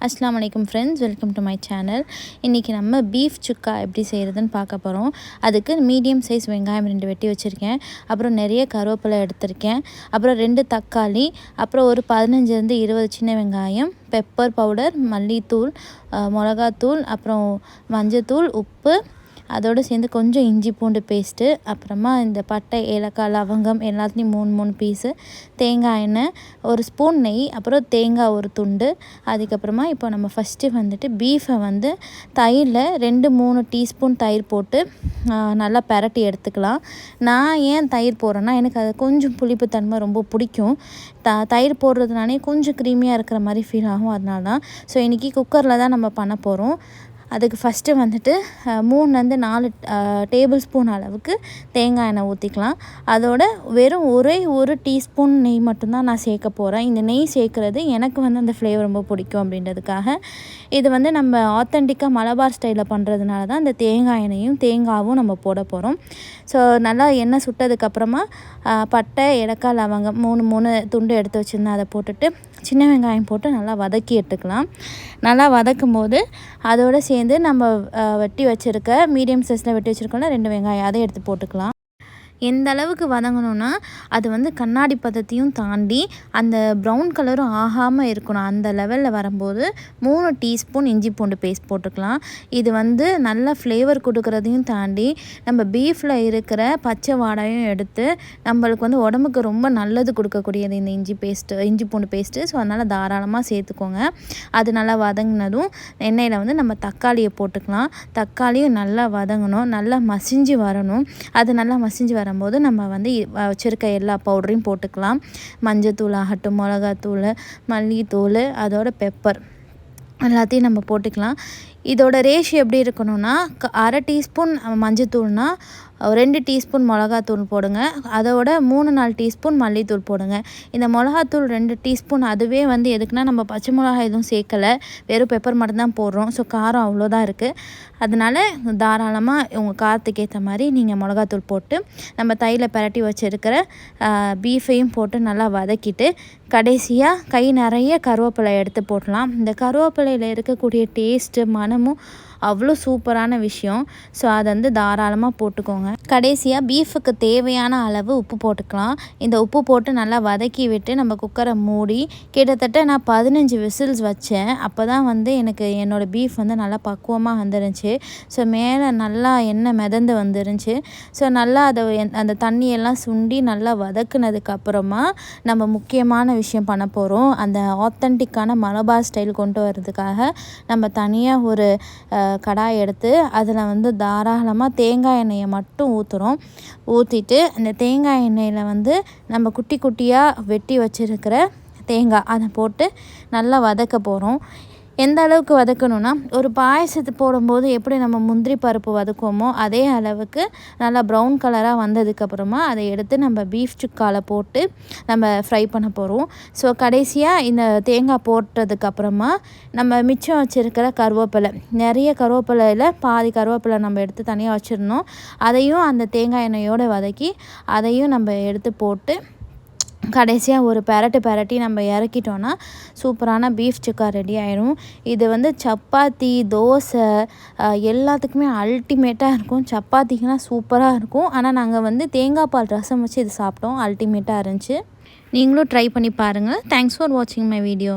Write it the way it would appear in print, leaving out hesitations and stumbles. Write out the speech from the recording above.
அஸ்ஸலாமு அலைக்கும் friends, welcome to my channel. இன்றைக்கி நம்ம பீஃப் சுக்கா எப்படி செய்கிறதுன்னு பார்க்க போகிறோம். அதுக்கு மீடியம் சைஸ் வெங்காயம் 2 வெட்டி வச்சுருக்கேன். அப்புறம் நிறைய கருவேப்பிலை எடுத்திருக்கேன். அப்புறம் 2 தக்காளி, அப்புறம் ஒரு 15-20 சின்ன வெங்காயம், பெப்பர் பவுடர், மல்லித்தூள், மிளகாத்தூள், அப்புறம் மஞ்சத்தூள், உப்பு, அதோடு சேர்ந்து கொஞ்சம் இஞ்சி பூண்டு பேஸ்ட்டு, அப்புறமா இந்த பட்டை, ஏலக்காய், லவங்கம் எல்லாத்துலேயும் 3 பீஸு, தேங்காய் எண்ணெய், ஒரு ஸ்பூன் நெய், அப்புறம் தேங்காய் ஒரு துண்டு. அதுக்கப்புறமா இப்போ நம்ம ஃபஸ்ட்டு வந்துட்டு பீஃபை வந்து தயிரில் 2-3 டீஸ்பூன் தயிர் போட்டு நல்லா பெரட்டி எடுத்துக்கலாம். நான் ஏன் தயிர் போடுறேன்னா, எனக்கு அது கொஞ்சம் புளிப்புத்தன்மை ரொம்ப பிடிக்கும். தயிர் போடுறதுனாலே கொஞ்சம் க்ரீமியாக இருக்கிற மாதிரி ஃபீல் ஆகும். அதனால தான். ஸோ இன்றைக்கி குக்கரில் தான் நம்ம பண்ண போகிறோம். அதுக்கு ஃபஸ்ட்டு வந்துட்டு 3-4 டேபிள் ஸ்பூன் அளவுக்கு தேங்காய் எண்ணெய் ஊற்றிக்கலாம். அதோட வெறும் ஒரு டீஸ்பூன் நெய் மட்டும்தான் நான் சேர்க்க போகிறேன். இந்த நெய் சேர்க்குறது எனக்கு வந்து அந்த ஃப்ளேவர் ரொம்ப பிடிக்கும் அப்படின்றதுக்காக. இது வந்து நம்ம ஆத்தென்டிக்காக மலபார் ஸ்டைலில் பண்ணுறதுனால தான் இந்த தேங்காய் எண்ணெயும் தேங்காவும் நம்ம போட போகிறோம். ஸோ நல்லா எண்ணெய் சுட்டதுக்கப்புறமா பட்டை, ஏலக்காய், லவங்கம் 3 துண்டு எடுத்து வச்சுருந்தேன். அதை போட்டுட்டு சின்ன வெங்காயம் போட்டு நல்லா வதக்கி எடுத்துக்கலாம். நல்லா வதக்கும் போது அதோடு சேர்ந்து நம்ம வெட்டி வச்சுருக்க மீடியம் சைஸில் வெட்டி வச்சுருக்கோம்ல 2 வெங்காயம், அதை எடுத்து போட்டுக்கலாம். எந்த அளவுக்கு வதங்கணும்னா, அது வந்து கண்ணாடி பதத்தையும் தாண்டி அந்த ப்ரௌன் கலரும் ஆகாமல் இருக்கணும். அந்த லெவலில் வரும்போது 3 டீஸ்பூன் இஞ்சி பூண்டு பேஸ்ட் போட்டுக்கலாம். இது வந்து நல்ல ஃப்ளேவர் கொடுக்குறதையும் தாண்டி நம்ம பீஃபில் இருக்கிற பச்சை வாடையும் எடுத்து நம்மளுக்கு வந்து உடம்புக்கு ரொம்ப நல்லது கொடுக்கக்கூடியது இந்த இஞ்சி பூண்டு பேஸ்ட்டு. ஸோ அதனால் தாராளமாக சேர்த்துக்கோங்க. அது நல்லா வதங்கினதும் எண்ணெயில் வந்து நம்ம தக்காளியை போட்டுக்கலாம். தக்காளியும் நல்லா வதங்கணும், நல்லா மசிஞ்சு வரணும். அது நல்லா மசிஞ்சு வரும்போது நம்ம வந்து வச்சுருக்க எல்லா பவுடரையும் போட்டுக்கலாம். மஞ்சத்தூள் ஆகட்டும், மிளகாத்தூள், மல்லித்தூள், அதோட பெப்பர் எல்லாத்தையும் நம்ம போட்டுக்கலாம். இதோட ரேஷியோ எப்படி இருக்கணும்னா, 1/2 டீஸ்பூன் மஞ்சத்தூள்னால் 2 டீஸ்பூன் மிளகாத்தூள் போடுங்க. அதோட 3-4 டீஸ்பூன் மல்லித்தூள் போடுங்க. இந்த மிளகாத்தூள் 2 டீஸ்பூன் அதுவே வந்து எதுக்குன்னா, நம்ம பச்சை மிளகாய் எதுவும் சேர்க்கலை, வெறும் பெப்பர் மட்டும்தான் போடுறோம். ஸோ காரம் அவ்வளோதான் இருக்குது. அதனால் தாராளமாக உங்கள் காரத்துக்கு ஏற்ற மாதிரி நீங்கள் மிளகாத்தூள் போட்டு நம்ம தயிரில் பெரட்டி வச்சுருக்கிற பீஃபையும் போட்டு நல்லா வதக்கிட்டு கடைசியாக கை நிறைய கருவேப்பிலை எடுத்து போடலாம். இந்த கருவேப்பிலையில் இருக்கக்கூடிய டேஸ்ட்டு, மணமும் அவ்வளோ சூப்பரான விஷயம். ஸோ அதை வந்து தாராளமாக போட்டுக்கோங்க. கடைசியாக பீஃபுக்கு தேவையான அளவு உப்பு போட்டுக்கலாம். இந்த உப்பு போட்டு நல்லா வதக்கி விட்டு நம்ம குக்கரை மூடி கிட்டத்தட்ட நான் 15 விசில்ஸ் வச்சேன். அப்போ தான் வந்து எனக்கு என்னோடய பீஃப் வந்து நல்லா பக்குவமாக வந்துருந்துச்சு. ஸோ மேலே நல்லா எண்ணெய் மிதந்து வந்துருந்துச்சு. ஸோ நல்லா அந்த தண்ணியெல்லாம் சுண்டி நல்லா வதக்குனதுக்கப்புறமா நம்ம முக்கியமான விஷயம் பண்ண போகிறோம். அந்த ஆத்தென்டிக்கான மலபார் ஸ்டைல் கொண்டு வர்றதுக்காக நம்ம தனியாக ஒரு கடாய் எடுத்து அதில் வந்து தாராளமாக தேங்காய் எண்ணெயை மட்டும் ஊற்றிட்டு அந்த தேங்காய் எண்ணெயில் வந்து நம்ம குட்டி குட்டியாக வெட்டி வச்சுருக்கிற தேங்காய் அதை போட்டு நல்லா வதக்க போகிறோம். எந்த அளவுக்கு வதக்கணும்னா, ஒரு பாயசத்து போடும்போது எப்படி நம்ம முந்திரி பருப்பு வதக்குவோமோ அதே அளவுக்கு நல்லா ப்ரௌன் கலராக வந்ததுக்கப்புறமா அதை எடுத்து நம்ம பீஃப் சுக்காவில் போட்டு நம்ம ஃப்ரை பண்ண போகிறோம். ஸோ கடைசியாக இந்த தேங்காய் போட்டதுக்கப்புறமா நம்ம மிச்சம் வச்சுருக்கிற கருவேப்பிலை, நிறைய கருவேப்பிலையில் பாதி கருவேப்பிலை நம்ம எடுத்து தனியாக வச்சிடணும். அதையும் அந்த தேங்காய் எண்ணெயோடு வதக்கி அதையும் நம்ம எடுத்து போட்டு கடைசியாக ஒரு பெரட்டி நம்ம இறக்கிட்டோன்னா சூப்பரான பீஃப் சுக்கா ரெடி ஆயிடும். இது வந்து சப்பாத்தி, தோசை எல்லாத்துக்குமே அல்டிமேட்டாக இருக்கும். சப்பாத்திக்கெலாம் சூப்பராக இருக்கும். ஆனால் நாங்கள் வந்து தேங்காய் பால் ரசம் வச்சு இது சாப்பிட்டோம். அல்டிமேட்டாக இருந்துச்சு. நீங்களும் ட்ரை பண்ணி பாருங்கள். தேங்க்ஸ் ஃபார் வாட்சிங் மை வீடியோ.